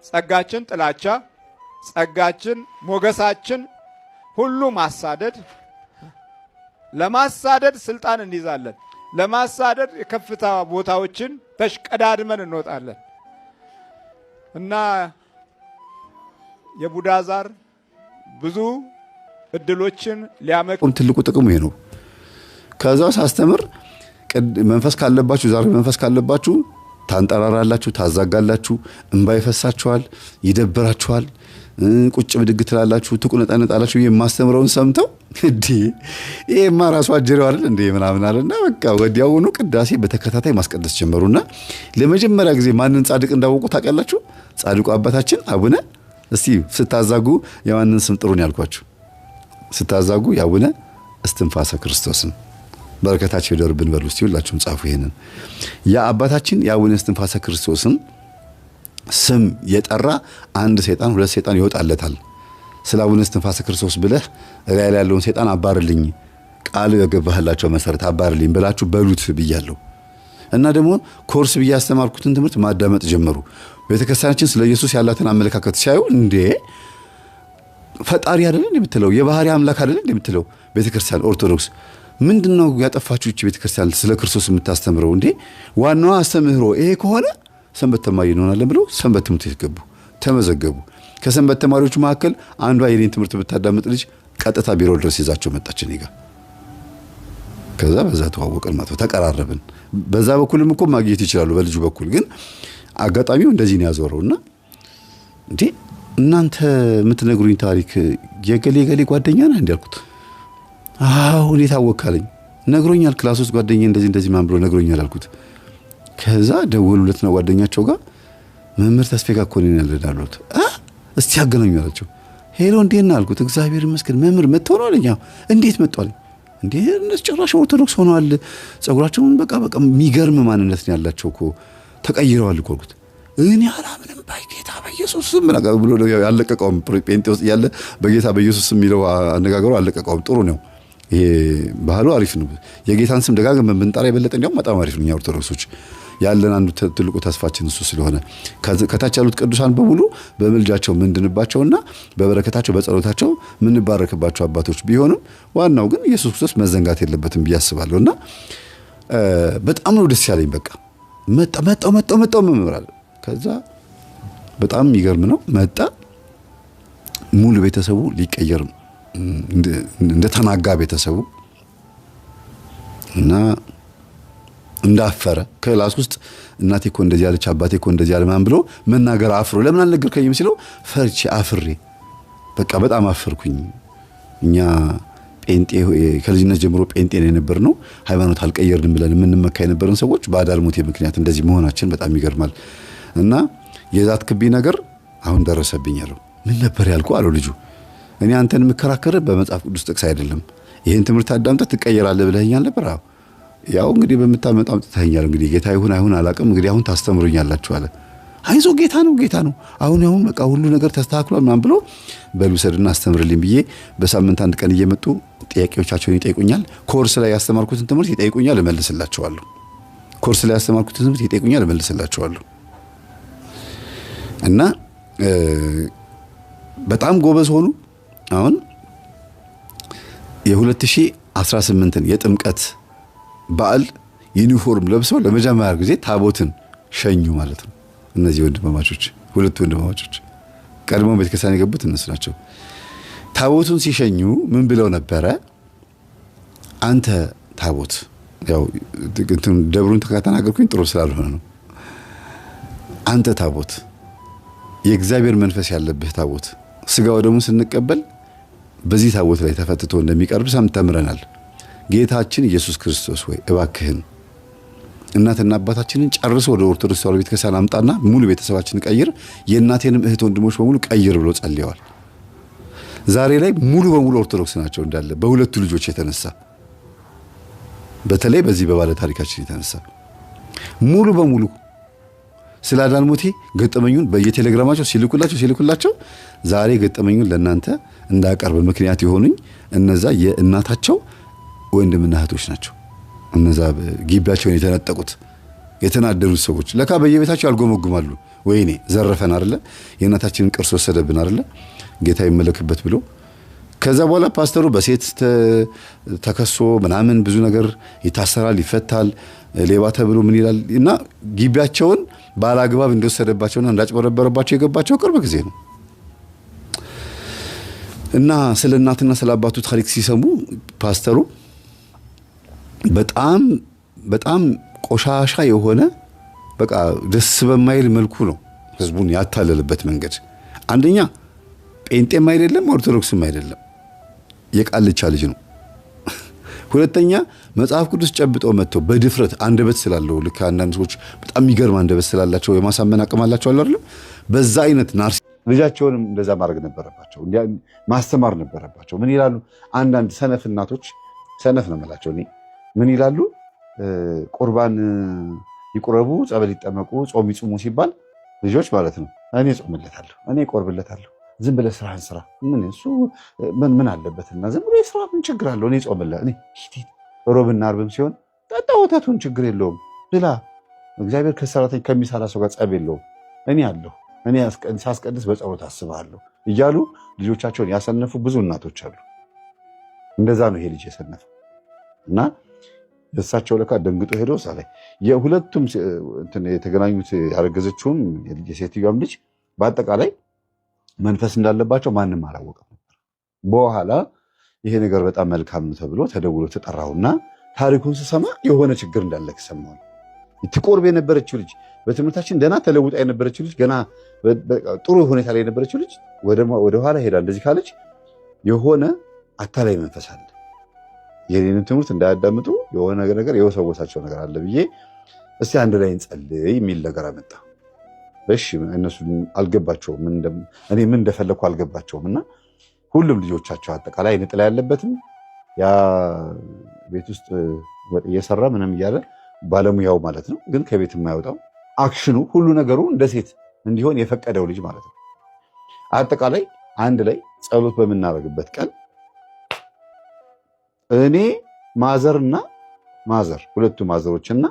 ጸጋችን ጥላቻ፣ ጸጋችን ሞገሳችን ሁሉ ማሳደድ። ለማሳደድ ስልጣን እንይዛለን። ለማሳደድ የከፍታ ቦታዎችን ተሽቀዳድመን እንወጣለን። እና የቡዳ ዛር ብዙ እድሎችን ሊያመጣ
ትልቁ ጥቅሙ ይሄ ነው። ከዛ ሳስተምር መንፈስ ካለባችሁ ዛሬ መንፈስ ካለባችሁ ታንጠራራላችሁ፣ ታዛጋላችሁ፣ እንባ ይፈሳችኋል፣ ይደብራችኋል፣ ቁጭ ብድግ ትላላችሁ፣ ትቁነጠነጣላችሁ። የማስተምረውን ሰምተው እንዴ ይሄማ ራሱ አጀሬው አይደል እንዴ ምናምን አለና በቃ ወዲያውኑ ቅዳሴ በተከታታይ ማስቀደስ ጀመሩና ለመጀመሪያ ጊዜ ማንን ጻድቅ እንዳወቁ ታውቃላችሁ? ጻድቁ አባታችን አቡነ እስቲ ስታዛጉ የማንን ስም ጥሩን ያልኳችሁ? ስታዛጉ የአቡነ እስትንፋሰ ክርስቶስን በረከታቸው ይደርብን በሉ እስቲ ሁላችሁም ጻፉ ይሄንን። የአባታችን የአቡነ እስትንፋሰ ክርስቶስን ስም የጠራ አንድ ሰይጣን ሁለት ሰይጣን ይወጣለታል። ስለ አቡነ እስትንፋሰ ክርስቶስ ብለህ ሪያል ያለውን ሰይጣን አባርልኝ፣ ቃል የገባህላቸው መሰረት አባርልኝ ብላችሁ በሉት ብያለሁ። እና ደግሞ ኮርስ ብዬ ያስተማርኩትን ትምህርት ማዳመጥ ጀመሩ። ቤተክርስቲያናችን ስለ ኢየሱስ ያላትን አመለካከት ሲያዩ እንዴ ፈጣሪ አይደል እንደምትለው የባህሪ አምላክ አይደል እንደምትለው ቤተክርስቲያን ኦርቶዶክስ ምንድነው ያጠፋችሁ እቺ ቤተክርስቲያን ስለ ክርስቶስ የምታስተምረው እንዴ? ዋናው አስተምህሮ ይሄ ከሆነ ሰንበት ተማሪ እንሆናለን ብለው ሰንበት ትምህርት ቤት ገቡ፣ ተመዘገቡ። ከሰንበት ተማሪዎቹ መካከል አንዷ የኔን ትምህርት ብታዳምጥ ልጅ ቀጥታ ቢሮ ድረስ ይዛቸው መጣች እኔ ጋር። ከዛ በዛ ተዋወቅን ማለት ተቀራረብን። በዛ በኩልም እኮ ማግኘት ይችላሉ፣ በልጁ በኩል ግን አጋጣሚው እንደዚህ ነው ያዞረውና እንዴ እናንተ የምትነግሩኝ ታሪክ የገሌ ገሌ ጓደኛ ነህ እንዲያልኩት አዎ እንዴት አወካለኝ? ነግሮኛል፣ ክላስ ውስጥ ጓደኛዬ እንደዚህ ማን ብሎ ነግሮኛል አልኩት። ከዛ ደወሉለት ነው ጓደኛቸው ጋር መምህር ተስፋዬ ጋር እኮ ነው ያለዳሉት። እስቲ ያገናኙ አላቸው። ሄሎ እንዴት ነህ አልኩት። እግዚአብሔር ይመስገን መምህር መጥተው ነው አለኝ። እንዴት መጥቷል? እንዴ እነሱ ጭራሽ ኦርቶዶክስ ሆነዋል። ጸጉራቸውን በቃ የሚገርም ማንነት ነው ያላቸው እኮ ተቀይረዋል እኮ አልኩት። እኔ አላምንም በጌታ በኢየሱስ ስም ብሎ ያለቀቀውም ጴንጤ ውስጥ ያለ በጌታ በኢየሱስ ስም የሚለው አነጋገሩ አለቀቀውም። ጥሩ ነው ይሄ ባህሉ አሪፍ ነው። የጌታን ስም ደጋግመን ብንጠራ የበለጠ እንዲያውም በጣም አሪፍ ነው። እኛ ኦርቶዶክሶች ያለን አንዱ ትልቁ ተስፋችን እሱ ስለሆነ ከታች ያሉት ቅዱሳን በሙሉ በምልጃቸው ምንድንባቸውና በበረከታቸው በጸሎታቸው ምንባረክባቸው አባቶች ቢሆንም ዋናው ግን ኢየሱስ ክርስቶስ መዘንጋት የለበትም ብዬ አስባለሁና በጣም ነው ደስ ያለኝ። በቃ መጣው መምራል። ከዛ በጣም የሚገርም ነው መጣ። ሙሉ ቤተሰቡ ሊቀየር እንደተናጋ ቤተሰቡ እና እንዳፈረ ክላስ ውስጥ እናቴ እኮ እንደዚህ ያለች አባቴ እኮ እንደዚህ ያለ ማን ብሎ መናገር አፍሮ ለምን አልነገርከኝም ሲለው ፈርቼ አፍሬ በቃ በጣም አፈርኩኝ። እኛ ጴንጤ ከልጅነት ጀምሮ ጴንጤ ነው የነበርነው፣ ሃይማኖት አልቀየርንም ብለን የምንመካ የነበርን ሰዎች በአዳልሞቴ ምክንያት እንደዚህ መሆናችን በጣም ይገርማል። እና የዛት ክቢ ነገር አሁን ደረሰብኝ አለው። ምን ነበር ያልኩ አለው ልጁ። እኔ አንተን የምከራከር በመጽሐፍ ቅዱስ ጥቅስ አይደለም፣ ይሄን ትምህርት አዳምጠህ ትቀየራለህ ብለኸኛል ነበር። ያው እንግዲህ በመጣም ተታኛል። እንግዲህ ጌታ ይሁን አይሁን አላቅም፣ እንግዲህ አሁን ታስተምሩኛላችሁ አለ። አይዞ ጌታ ነው አሁን በቃ ሁሉ ነገር ተስተካክሏል ምናምን ብሎ በልውሰድና አስተምርልኝ ብዬ በሳምንት አንድ ቀን እየመጡ ጥያቄዎቻቸውን ይጠይቁኛል። ኮርስ ላይ ያስተማርኩትን ትምህርት ይጠይቁኛል፣ እመልስላቸዋለሁ። ኮርስ ላይ ያስተማርኩትን ትምህርት ይጠይቁኛል፣ እመልስላቸዋለሁ። እና በጣም ጎበዝ ሆኑ። አሁን የ2018ን የጥምቀት በዓል ዩኒፎርም ለብሰው ለመጀመሪያ ጊዜ ታቦትን ሸኙ ማለት ነው። እነዚህ ወንድማማቾች ሁለቱ ወንድማማቾች ቀድሞ ቤተክርስቲያን የገቡት እነሱ ናቸው። ታቦቱን ሲሸኙ ምን ብለው ነበረ? አንተ ታቦት ያው ደብሩን ተናገርኩኝ ጥሩ ስላልሆነ ነው። አንተ ታቦት የእግዚአብሔር መንፈስ ያለብህ ታቦት ስጋ ወደሙ ስንቀበል በዚህ ታቦት ላይ ተፈትቶ እንደሚቀርብ ሰምተምረናል። ጌታችን ኢየሱስ ክርስቶስ ወይ እባክህን እናትና አባታችንን ጨርሶ ወደ ኦርቶዶክስ ተዋሕዶ ቤተክርስቲያን አምጣና ሙሉ ቤተሰባችንን ቀይር፣ የእናቴንም እህት ወንድሞች በሙሉ ቀይር ብሎ ጸልየዋል። ዛሬ ላይ ሙሉ በሙሉ ኦርቶዶክስ ናቸው እንዳለ በሁለቱ ልጆች የተነሳ በተለይ በዚህ በባለ ታሪካችን የተነሳ ሙሉ በሙሉ ስለ አዳልሞቴ ገጠመኙን በየቴሌግራማቸው ሲልኩላቸው ዛሬ ገጠመኙን ለእናንተ እንዳቀርብ ምክንያት የሆኑኝ እነዛ የእናታቸው ወንድምና እህቶች ናቸው። እነዛ ግቢያቸውን የተነጠቁት የተናደሩት ሰዎች ለካ በየቤታቸው ያልጎመጉማሉ። ወይኔ ዘረፈን አይደለ የእናታችንን ቅርስ ወሰደብን አይደለ ጌታ ይመለክበት ብሎ ከዛ በኋላ ፓስተሩ በሴት ተከሶ ምናምን ብዙ ነገር ይታሰራል፣ ይፈታል፣ ሌባ ተብሎ ምን ይላል እና ግቢያቸውን ባላግባብ እንደወሰደባቸውና እንዳጭበረበረባቸው የገባቸው ቅርብ ጊዜ ነው። እና ስለ እናትና ስለ አባቱ ታሪክ ሲሰሙ ፓስተሩ በጣም ቆሻሻ የሆነ በቃ ደስ በማይል መልኩ ነው ህዝቡን ያታለለበት መንገድ። አንደኛ ጴንጤም አይደለም ኦርቶዶክስም አይደለም የቃልቻ ልጅ ነው። ሁለተኛ መጽሐፍ ቅዱስ ጨብጠው መጥተው በድፍረት አንደበት ስላለው ልክ አንዳንድ ሰዎች በጣም የሚገርም አንደበት ስላላቸው የማሳመን አቅም አላቸው አይደል? በዛ አይነት ናርሲ ልጃቸውንም እንደዛ ማድረግ ነበረባቸው፣ ማስተማር ነበረባቸው። ምን ይላሉ አንዳንድ ሰነፍ እናቶች፣ ሰነፍ ነው የምላቸው እኔ ምን ይላሉ? ቁርባን ይቁረቡ፣ ጸበል ይጠመቁ፣ ጾም ይጹሙ ሲባል ልጆች ማለት ነው እኔ ጾምለታለሁ፣ እኔ ቆርብለታለሁ፣ ዝም ብለህ ስራህን ስራ፣ ምን አለበትና ዝም ብለህ ስራ፣ ምን ችግር አለው? እኔ ጾምለህ እኔ ሮብና አርብም ሲሆን ጠጣ ወተቱን፣ ችግር የለውም ብላ፣ እግዚአብሔር ከሰራተኛ ከሚሰራ ሰው ጋር ጸብ የለውም፣ እኔ አለሁ፣ እኔ ሳስቀድስ በጸሎት አስባለሁ እያሉ ልጆቻቸውን ያሰነፉ ብዙ እናቶች አሉ። እንደዛ ነው ይሄ ልጅ የሰነፈው። እና እሳቸው ለካ ደንግጦ ሄዶ እዛ ላይ የሁለቱም የተገናኙት ያረገዘችውም የሴትዮዋም ልጅ በአጠቃላይ መንፈስ እንዳለባቸው ማንም አላወቀም ነበር። በኋላ ይሄ ነገር በጣም መልካም ነው ተብሎ ተደውሎ ተጠራውና ታሪኩን ስሰማ የሆነ ችግር እንዳለ ሰማሁ። ትቆርብ የነበረችው ልጅ በትምህርታችን ደህና ተለውጣ የነበረችው ልጅ ገና ጥሩ ሁኔታ ላይ የነበረችው ልጅ ወደ ኋላ ሄዳ እንደዚህ ካለች የሆነ አታላይ መንፈስ አለ፣ የኔንም ትምህርት እንዳያዳምጡ የሆነ ነገር የወሰወሳቸው ነገር አለ ብዬ እስቲ አንድ ላይ እንጸልይ የሚል ነገር አመጣ። እሺ እነሱ አልገባቸውም፣ እኔ ምን እንደፈለኩ አልገባቸውም። እና ሁሉም ልጆቻቸው አጠቃላይ አይነ ጥላ ያለበትም ያ ቤት ውስጥ ወጥ እየሰራ ምንም እያለ ባለሙያው ማለት ነው፣ ግን ከቤት የማይወጣው አክሽኑ ሁሉ ነገሩ እንደ ሴት እንዲሆን የፈቀደው ልጅ ማለት ነው። አጠቃላይ አንድ ላይ ጸሎት በምናደርግበት ቀን እኔ ማዘርና ማዘር ሁለቱ ማዘሮችና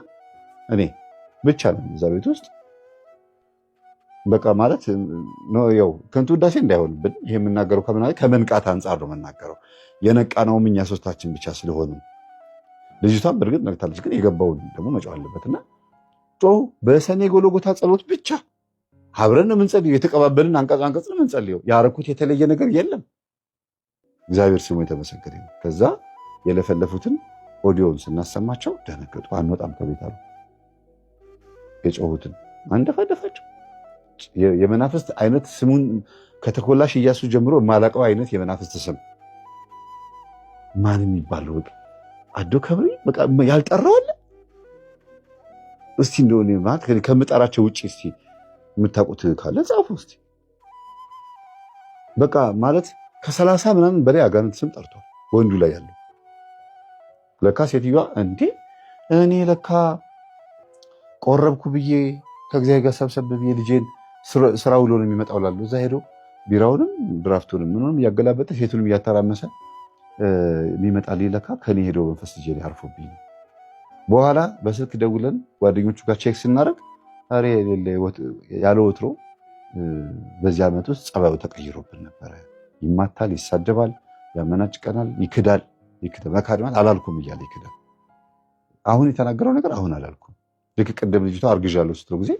እኔ ብቻ ነን እዛ ቤት ውስጥ። በቃ ማለት ነው ያው ከንቱ ውዳሴ እንዳይሆንብን ይሄ የምናገረው ከመንቃት አንጻር ነው የምናገረው። የነቃነውም እኛ ሶስታችን ብቻ ስለሆኑ ልጅቷም በእርግጥ ነቅታለች፣ ግን የገባውን ደግሞ መጫው አለበትና በሰኔ ጎልጎታ ጸሎት ብቻ አብረን ነው የምንጸልየው። የተቀባበልን አንቀጽ ነው የምንጸልየው። ያረኩት የተለየ ነገር የለም። እግዚአብሔር ስሙ የተመሰገነ ይሁን። ከዛ የለፈለፉትን ኦዲዮን ስናሰማቸው ደነገጡ። አንወጣም ከቤት አሉ። የጮሁትን አንደፋደፋቸው። የመናፍስት አይነት ስሙን ከተኮላሽ እያሱ ጀምሮ የማላቀው አይነት የመናፍስት ስም ማን የሚባለው አዶ ከብሪ በቃ ያልጠራው አለ። እስቲ እንደሆነ ማለት ከምጠራቸው ውጪ እስቲ የምታውቁት ካለ ጻፉ እስቲ። በቃ ማለት ከ30 ምናምን በላይ አጋንንት ስም ጠርቷል ወንዱ ላይ ያለው። ለካ ሴትዮዋ እንዴ እኔ ለካ ቆረብኩ ብዬ ከእግዚአብሔር ጋር ሰብሰብ ብዬ ልጄን ስራ ውሎ ነው የሚመጣው ላሉ እዛ ሄዶ ቢራውንም ድራፍቱንም ምንም እያገላበጠ ሴቱንም እያተራመሰ የሚመጣልኝ ለካ ከኔ ሄዶ መንፈስ ልጄ ላይ አርፎብኝ ነው። በኋላ በስልክ ደውለን ጓደኞቹ ጋር ቼክ ስናደርግ ዛሬ ያለ ወትሮ በዚህ ዓመት ውስጥ ጸባዩ ተቀይሮብን ነበረ። ይማታል፣ ይሳደባል፣ ያመናጭቀናል፣ ይክዳል። መካድ ማለት አላልኩም እያለ ይክዳል። አሁን የተናገረው ነገር አሁን አላልኩም። ልክ ቅድም ልጅቷ አርግዣለሁ ስትለው ጊዜ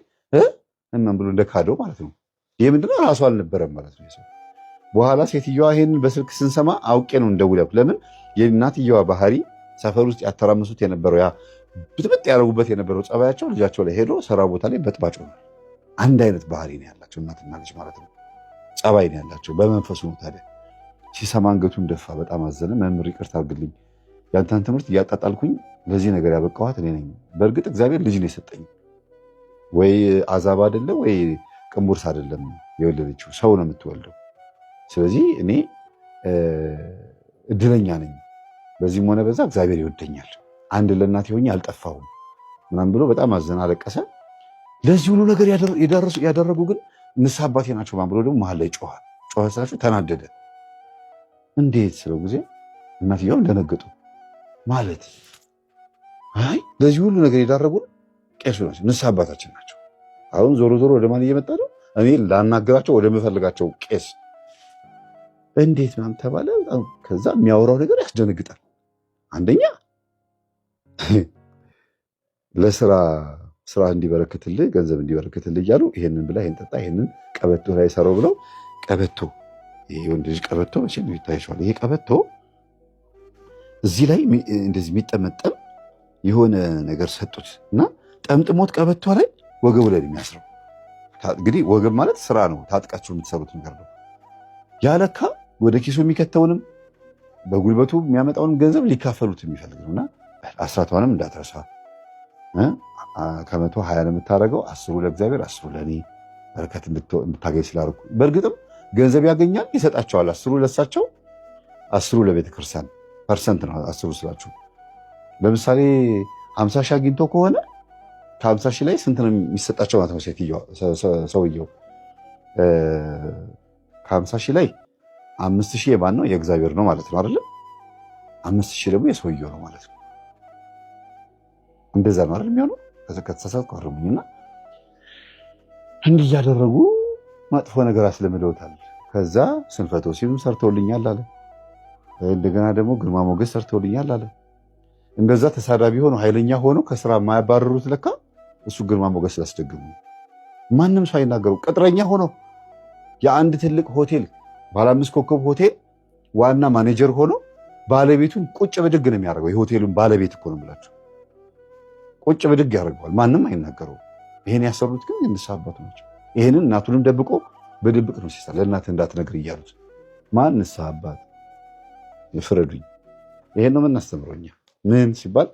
እናም ብሎ እንደካደው ማለት ነው። ይሄ ምንድነው ራሱ አልነበረም ማለት ነው። ሰው በኋላ ሴትዮዋ ይሄንን በስልክ ስንሰማ አውቄ ነው እንደውለው። ለምን የእናትየዋ ባህሪ ሰፈር ውስጥ ያተራምሱት የነበረው ያ ብጥብጥ ያደረጉበት የነበረው ጸባያቸው ልጃቸው ላይ ሄዶ ስራ ቦታ ላይ በጥባጭ ነው። አንድ አይነት ባህሪ ነው ያላቸው እናትና ልጅ ማለት ነው። ጸባይ ነው ያላቸው በመንፈሱ ነው። ታዲያ ሲሰማ አንገቱን ደፋ። በጣም አዘነ። መምህር ይቅርታ አድርግልኝ፣ ያንተን ትምህርት እያጣጣልኩኝ ለዚህ ነገር ያበቃኋት እኔ ነኝ። በእርግጥ እግዚአብሔር ልጅ ነው የሰጠኝ፣ ወይ አዛብ አይደለም ወይ ቅንቡርስ አይደለም የወለደችው፣ ሰው ነው የምትወልደው። ስለዚህ እኔ እድለኛ ነኝ፣ በዚህም ሆነ በዛ እግዚአብሔር ይወደኛል፣ አንድ ለእናቴ ሆኜ አልጠፋሁም ምናምን ብሎ በጣም አዘነ፣ አለቀሰ። ለዚህ ሁሉ ነገር ያደረጉ ግን ንስሐ አባቴ ናቸው ማን ብሎ ደግሞ መሀል ላይ ጮኸ ስላቸው ተናደደ። እንዴት ስለው ጊዜ እናትየውም ደነገጡ። ማለት አይ ለዚህ ሁሉ ነገር የዳረጉን ቄሱ ናቸው፣ ንስሐ አባታችን ናቸው። አሁን ዞሮ ዞሮ ወደ ማን እየመጣ ነው? እኔ ላናገራቸው ወደምፈልጋቸው ቄስ እንዴት ምናምን ተባለ። ከዛ የሚያወራው ነገር ያስደነግጣል። አንደኛ ስራ እንዲበረክትልህ ገንዘብ እንዲበረክትልህ እያሉ ይሄንን ብላ ይሄን ጠጣ ይሄንን ቀበቶ ላይ ሰራው ብለው ቀበቶ፣ ይሄ ወንድ ልጅ ቀበቶ መቼም ይታይሻል። ይሄ ቀበቶ እዚህ ላይ እንደዚህ የሚጠመጠም የሆነ ነገር ሰጡት እና ጠምጥሞት ቀበቶ ላይ ወገቡ ላይ የሚያስረው። እንግዲህ ወገብ ማለት ስራ ነው፣ ታጥቃችሁ የምትሰሩት ነገር ነው። ያለካ ወደ ኪሱ የሚከተውንም በጉልበቱ የሚያመጣውን ገንዘብ ሊካፈሉት የሚፈልግ ነውና አስራቷንም እንዳትረሳ ከመቶ 20 ነው የምታደርገው፣ 10 ለእግዚአብሔር 10 ለእኔ በረከት እንድታገኝ ስላደረኩ። በእርግጥም ገንዘብ ያገኛል፣ ይሰጣቸዋል። 10 ለሳቸው 10 ለቤተክርስቲያን ፐርሰንት ነው 10 ስላችሁ። ለምሳሌ 50 ሺህ አግኝቶ ከሆነ ከ50 ሺህ ላይ ስንት ነው የሚሰጣቸው ማለት ነው? ሰውየው ከ50 ሺህ ላይ 5 ሺህ የማን ነው? የእግዚአብሔር ነው ማለት ነው አይደለም? 5 ሺህ ደግሞ የሰውየው ነው ማለት ነው። እንደዛ ነው አይደል የሚሆነው? ከተሳሳትኩ አርሙኝና እንዲህ እያደረጉ መጥፎ ነገር አስለምደውታል። ከዛ ስንፈተ ወሲብም ሰርተውልኛል አለ። እንደገና ደግሞ ግርማ ሞገስ ሰርተውልኛል አለ። እንደዛ ተሳዳቢ ሆኖ ኃይለኛ ሆኖ ከስራ የማያባረሩት ለካ እሱ ግርማ ሞገስ ያስደግሙ። ማንም ሰው አይናገረው። ቅጥረኛ ሆኖ የአንድ ትልቅ ሆቴል ባለ 5 ኮከብ ሆቴል ዋና ማኔጀር ሆኖ ባለቤቱን ቁጭ ብድግ ነው የሚያደርገው። የሆቴሉን ባለቤት እኮ ነው የምላቸው። ቁጭ ብድግ ያደርገዋል። ማንም አይናገረው። ይሄን ያሰሩት ግን የንስሐ አባቱ ናቸው። ይሄንን እናቱንም ደብቆ በድብቅ ነው ሲሳል ለእናትህ እንዳትነግር እያሉት ማን ንስሐ አባት ይፍረዱኝ። ይሄን ነው የምናስተምረው እኛ ምን ሲባል